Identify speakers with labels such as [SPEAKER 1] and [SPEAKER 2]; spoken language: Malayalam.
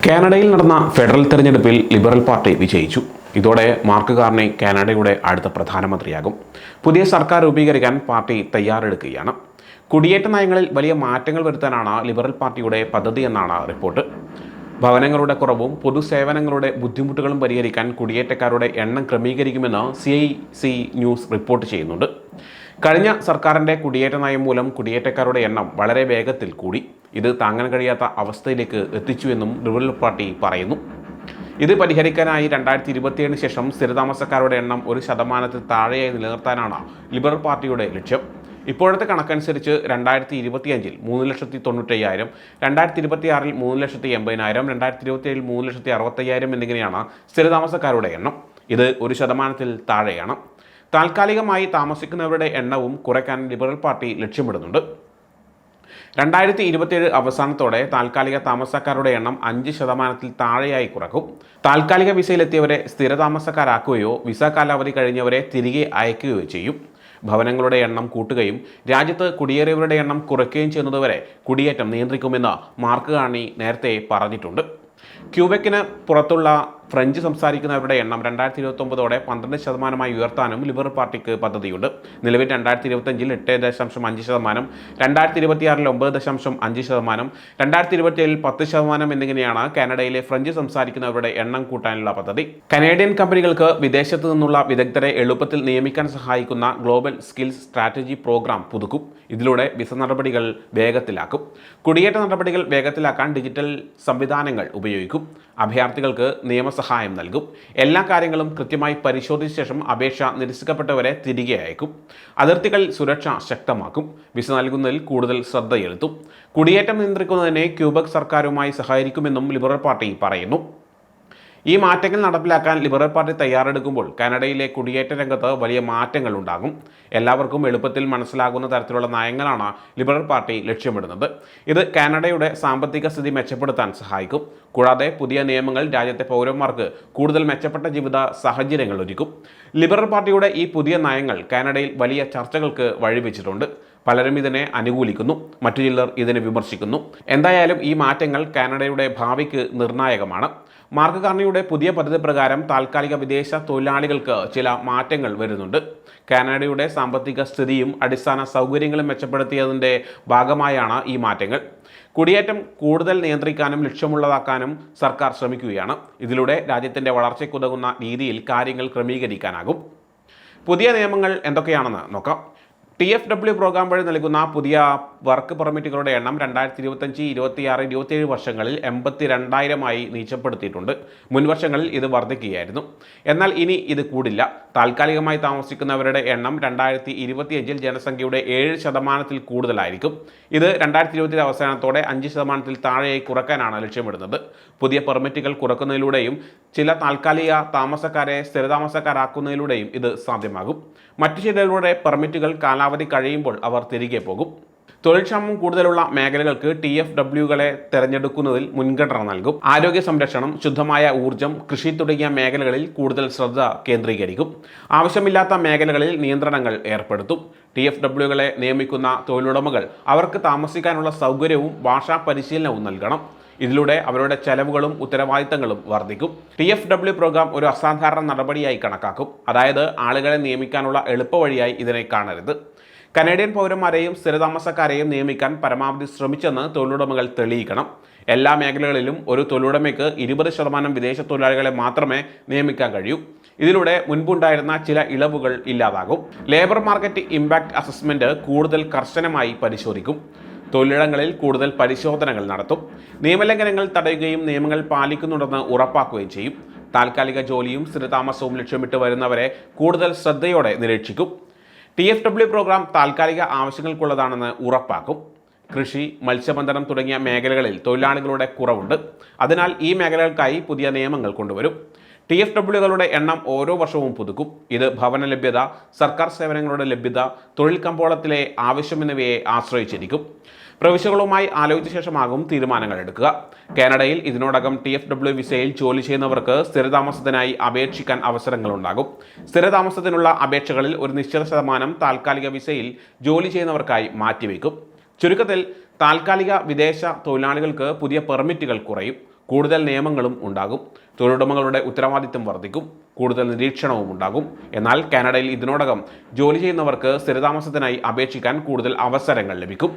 [SPEAKER 1] കാനഡയിൽ നടന്ന ഫെഡറൽ തെരഞ്ഞെടുപ്പിൽ ലിബറൽ പാർട്ടി വിജയിച്ചു. ഇതോടെ മാർക്ക് കാർണി കാനഡയുടെ അടുത്ത പ്രധാനമന്ത്രിയാകും. പുതിയ സർക്കാർ രൂപീകരിക്കാൻ പാർട്ടി തയ്യാറെടുക്കുകയാണ്. കുടിയേറ്റ നയങ്ങളിൽ വലിയ മാറ്റങ്ങൾ വരുത്താനാണ് ലിബറൽ പാർട്ടിയുടെ പദ്ധതിയെന്നാണ് റിപ്പോർട്ട്. ഭവനങ്ങളുടെ കുറവും പൊതുസേവനങ്ങളുടെ ബുദ്ധിമുട്ടുകളും പരിഹരിക്കാൻ കുടിയേറ്റക്കാരുടെ എണ്ണം ക്രമീകരിക്കുമെന്ന് CIC ന്യൂസ് റിപ്പോർട്ട് ചെയ്യുന്നുണ്ട്. കഴിഞ്ഞ സർക്കാരിൻ്റെ കുടിയേറ്റ നയം മൂലം കുടിയേറ്റക്കാരുടെ എണ്ണം വളരെ വേഗത്തിൽ കൂടി. ഇത് താങ്ങാൻ കഴിയാത്ത അവസ്ഥയിലേക്ക് എത്തിച്ചുവെന്നും ലിബറൽ പാർട്ടി പറയുന്നു. ഇത് പരിഹരിക്കാനായി 2027 ശേഷം സ്ഥിരതാമസക്കാരുടെ എണ്ണം 1% താഴെയായി നിലനിർത്താനാണ് ലിബറൽ പാർട്ടിയുടെ ലക്ഷ്യം. ഇപ്പോഴത്തെ കണക്കനുസരിച്ച് 2025-ൽ 3,95,000, 2026-ൽ 3,80,000, 2027-ൽ 3,65,000 എന്നിങ്ങനെയാണ് സ്ഥിരതാമസക്കാരുടെ എണ്ണം. ഇത് 1% താഴെയാണ്. താൽക്കാലികമായി താമസിക്കുന്നവരുടെ എണ്ണവും കുറയ്ക്കാൻ ലിബറൽ പാർട്ടി ലക്ഷ്യമിടുന്നുണ്ട്. 2027 അവസാനത്തോടെ താൽക്കാലിക താമസക്കാരുടെ എണ്ണം 5% താഴെയായി കുറക്കും. താൽക്കാലിക വിസയിലെത്തിയവരെ സ്ഥിരതാമസക്കാരാക്കുകയോ വിസ കാലാവധി കഴിഞ്ഞവരെ തിരികെ അയക്കുകയോ ചെയ്യും. ഭവനങ്ങളുടെ എണ്ണം കൂട്ടുകയും രാജ്യത്ത് കുടിയേറിയവരുടെ എണ്ണം കുറയ്ക്കുകയും ചെയ്യുന്നതുവരെ കുടിയേറ്റം നിയന്ത്രിക്കുമെന്ന് മാർക്ക് കാർണി നേരത്തെ പറഞ്ഞിട്ടുണ്ട്. ക്യൂബെക്കിന് പുറത്തുള്ള ഫ്രഞ്ച് സംസാരിക്കുന്നവരുടെ എണ്ണം 2029ഓടെ 12% ഉയർത്താനും ലിബറൽ പാർട്ടിക്ക് പദ്ധതിയുണ്ട്. നിലവിൽ 2025-ൽ 8.5%, 2026-ൽ 9.5%, 2027-ൽ 10% എന്നിങ്ങനെയാണ് കാനഡയിലെ ഫ്രഞ്ച് സംസാരിക്കുന്നവരുടെ എണ്ണം കൂട്ടാനുള്ള പദ്ധതി. കനേഡിയൻ കമ്പനികൾക്ക് വിദേശത്തു നിന്നുള്ള വിദഗ്ധരെ എളുപ്പത്തിൽ നിയമിക്കാൻ സഹായിക്കുന്ന ഗ്ലോബൽ സ്കിൽസ് സ്ട്രാറ്റജി പ്രോഗ്രാം പുതുക്കും. ഇതിലൂടെ വിസ നടപടികൾ വേഗത്തിലാക്കും. കുടിയേറ്റ നടപടികൾ വേഗത്തിലാക്കാൻ ഡിജിറ്റൽ സംവിധാനങ്ങൾ ഉപയോഗിക്കും. അഭയാർത്ഥികൾക്ക് നിയമസഹായം നൽകും. എല്ലാ കാര്യങ്ങളും കൃത്യമായി പരിശോധിച്ച ശേഷം അപേക്ഷ നിരസിക്കപ്പെട്ടവരെ തിരികെ അയക്കും. അതിർത്തികളിൽ സുരക്ഷ ശക്തമാക്കും. വിസ നൽകുന്നതിൽ കൂടുതൽ ശ്രദ്ധയെടുത്തും. കുടിയേറ്റം നിയന്ത്രിക്കുന്നതിന് ക്യൂബക് സർക്കാരുമായി സഹകരിക്കുമെന്നും ലിബറൽ പാർട്ടി പറയുന്നു. ഈ മാറ്റങ്ങൾ നടപ്പിലാക്കാൻ ലിബറൽ പാർട്ടി തയ്യാറെടുക്കുമ്പോൾ കാനഡയിലെ കുടിയേറ്റ രംഗത്ത് വലിയ മാറ്റങ്ങൾ ഉണ്ടാകും. എല്ലാവർക്കും എളുപ്പത്തിൽ മനസ്സിലാകുന്ന തരത്തിലുള്ള നയങ്ങളാണ് ലിബറൽ പാർട്ടി ലക്ഷ്യമിടുന്നത്. ഇത് കാനഡയുടെ സാമ്പത്തിക സ്ഥിതി മെച്ചപ്പെടുത്താൻ സഹായിക്കും. കൂടാതെ പുതിയ നിയമങ്ങൾ രാജ്യത്തെ പൗരന്മാർക്ക് കൂടുതൽ മെച്ചപ്പെട്ട ജീവിത സാഹചര്യങ്ങൾ ഒരുക്കും. ലിബറൽ പാർട്ടിയുടെ ഈ പുതിയ നയങ്ങൾ കാനഡയിൽ വലിയ ചർച്ചകൾക്ക് വഴിവെച്ചിട്ടുണ്ട്. പലരും ഇതിനെ അനുകൂലിക്കുന്നു, മറ്റു ചിലർ ഇതിനെ വിമർശിക്കുന്നു. എന്തായാലും ഈ മാറ്റങ്ങൾ കാനഡയുടെ ഭാവിക്ക് നിർണായകമാണ്. മാർക്ക് കാർണിയുടെ പുതിയ പദ്ധതി പ്രകാരം താൽക്കാലിക വിദേശ തൊഴിലാളികൾക്ക് ചില മാറ്റങ്ങൾ വരുന്നുണ്ട്. കാനഡയുടെ സാമ്പത്തിക സ്ഥിതിയും അടിസ്ഥാന സൗകര്യങ്ങളും മെച്ചപ്പെടുത്തിയതിൻ്റെ ഭാഗമായാണ് ഈ മാറ്റങ്ങൾ. കുടിയേറ്റം കൂടുതൽ നിയന്ത്രിക്കാനും ലക്ഷ്യമുള്ളതാക്കാനും സർക്കാർ ശ്രമിക്കുകയാണ്. ഇതിലൂടെ രാജ്യത്തിൻ്റെ വളർച്ചയ്ക്കുതകുന്ന രീതിയിൽ കാര്യങ്ങൾ ക്രമീകരിക്കാനാകും. പുതിയ നിയമങ്ങൾ എന്തൊക്കെയാണെന്ന് നോക്കാം. TFW പ്രോഗ്രാം വഴി നൽകുന്ന പുതിയ വർക്ക് പെർമിറ്റുകളുടെ എണ്ണം 2025, 26, 27 വർഷങ്ങളിൽ 82,000 നീച്ചപ്പെടുത്തിയിട്ടുണ്ട്. മുൻ വർഷങ്ങളിൽ ഇത് വർദ്ധിക്കുകയായിരുന്നു. എന്നാൽ ഇനി ഇത് കൂടില്ല. താൽക്കാലികമായി താമസിക്കുന്നവരുടെ എണ്ണം 2025-ൽ ജനസംഖ്യയുടെ 7% കൂടുതലായിരിക്കും. ഇത് 2027 അവസാനത്തോടെ 5% താഴെയായി കുറയ്ക്കാനാണ് ലക്ഷ്യമിടുന്നത്. പുതിയ പെർമിറ്റുകൾ കുറയ്ക്കുന്നതിലൂടെയും ചില താൽക്കാലിക താമസക്കാരെ സ്ഥിരതാമസക്കാരാക്കുന്നതിലൂടെയും ഇത് സാധ്യമാകും. മറ്റു ചിലരുടെ പെർമിറ്റുകൾ കാലാവധി കഴിയുമ്പോൾ അവർ തിരികെ പോകും. തൊഴിൽക്ഷാമം കൂടുതലുള്ള മേഖലകൾക്ക് TFWകളെ തിരഞ്ഞെടുക്കുന്നതിൽ മുൻഗണന നൽകും. ആരോഗ്യ സംരക്ഷണം, ശുദ്ധമായ ഊർജ്ജം, കൃഷി തുടങ്ങിയ മേഖലകളിൽ കൂടുതൽ ശ്രദ്ധ കേന്ദ്രീകരിക്കും. ആവശ്യമില്ലാത്ത മേഖലകളിൽ നിയന്ത്രണങ്ങൾ ഏർപ്പെടുത്തും. TFWകളെ നിയമിക്കുന്ന തൊഴിലുടമകൾ അവർക്ക് താമസിക്കാനുള്ള സൗകര്യവും ഭാഷാ പരിശീലനവും നൽകണം. ഇതിലൂടെ അവരുടെ ചെലവുകളും ഉത്തരവാദിത്തങ്ങളും വർദ്ധിക്കും. TFW പ്രോഗ്രാം ഒരു അസാധാരണ നടപടിയായി കണക്കാക്കും. അതായത് ആളുകളെ നിയമിക്കാനുള്ള എളുപ്പവഴിയായി ഇതിനെ കാണരുത്. കനേഡിയൻ പൗരന്മാരെയും സ്ഥിരതാമസക്കാരെയും നിയമിക്കാൻ പരമാവധി ശ്രമിച്ചെന്ന് തൊഴിലുടമകൾ തെളിയിക്കണം. എല്ലാ മേഖലകളിലും ഒരു തൊഴിലുടമയ്ക്ക് 20% വിദേശ തൊഴിലാളികളെ മാത്രമേ നിയമിക്കാൻ കഴിയൂ. ഇതിലൂടെ മുൻപുണ്ടായിരുന്ന ചില ഇളവുകൾ ഇല്ലാതാകും. ലേബർ മാർക്കറ്റ് ഇമ്പാക്റ്റ് അസസ്മെൻറ്റ് കൂടുതൽ കർശനമായി പരിശോധിക്കും. തൊഴിലിടങ്ങളിൽ കൂടുതൽ പരിശോധനകൾ നടത്തും. നിയമലംഘനങ്ങൾ തടയുകയും നിയമങ്ങൾ പാലിക്കുന്നുണ്ടെന്ന് ഉറപ്പാക്കുകയും ചെയ്യും. താൽക്കാലിക ജോലിയും സ്ഥിരതാമസവും ലക്ഷ്യമിട്ട് വരുന്നവരെ കൂടുതൽ ശ്രദ്ധയോടെ നിരീക്ഷിക്കും. TFW പ്രോഗ്രാം താൽക്കാലിക ആവശ്യങ്ങൾക്കുള്ളതാണെന്ന് ഉറപ്പാക്കും. കൃഷി, മത്സ്യബന്ധനം തുടങ്ങിയ മേഖലകളിൽ തൊഴിലാളികളുടെ കുറവുണ്ട്. അതിനാൽ ഈ മേഖലകൾക്കായി പുതിയ നിയമങ്ങൾ കൊണ്ടുവരും. TFWകളുടെ എണ്ണം ഓരോ വർഷവും പുതുക്കും. ഇത് ഭവന ലഭ്യത, സർക്കാർ സേവനങ്ങളുടെ ലഭ്യത, തൊഴിൽ കമ്പോളത്തിലെ ആവശ്യം എന്നിവയെ ആശ്രയിച്ചിരിക്കും. പ്രവിശ്യകളുമായി ആലോചിച്ച ശേഷമാകും തീരുമാനങ്ങൾ എടുക്കുക. കാനഡയിൽ ഇതിനോടകം TFW വിസയിൽ ജോലി ചെയ്യുന്നവർക്ക് സ്ഥിരതാമസത്തിനായി അപേക്ഷിക്കാൻ അവസരങ്ങളുണ്ടാകും. സ്ഥിരതാമസത്തിനുള്ള അപേക്ഷകളിൽ ഒരു നിശ്ചിത ശതമാനം താൽക്കാലിക വിസയിൽ ജോലി ചെയ്യുന്നവർക്കായി മാറ്റിവെക്കും. ചുരുക്കത്തിൽ താൽക്കാലിക വിദേശ തൊഴിലാളികൾക്ക് പുതിയ പെർമിറ്റുകൾ കുറയും. കൂടുതൽ നിയമങ്ങളും ഉണ്ടാകും. തൊഴിലുടമകളുടെ ഉത്തരവാദിത്തം വർദ്ധിക്കും. കൂടുതൽ നിരീക്ഷണവും ഉണ്ടാകും. എന്നാൽ കാനഡയിൽ ഇതിനോടകം ജോലി ചെയ്യുന്നവർക്ക് സ്ഥിരതാമസത്തിനായി അപേക്ഷിക്കാൻ കൂടുതൽ അവസരങ്ങൾ ലഭിക്കും.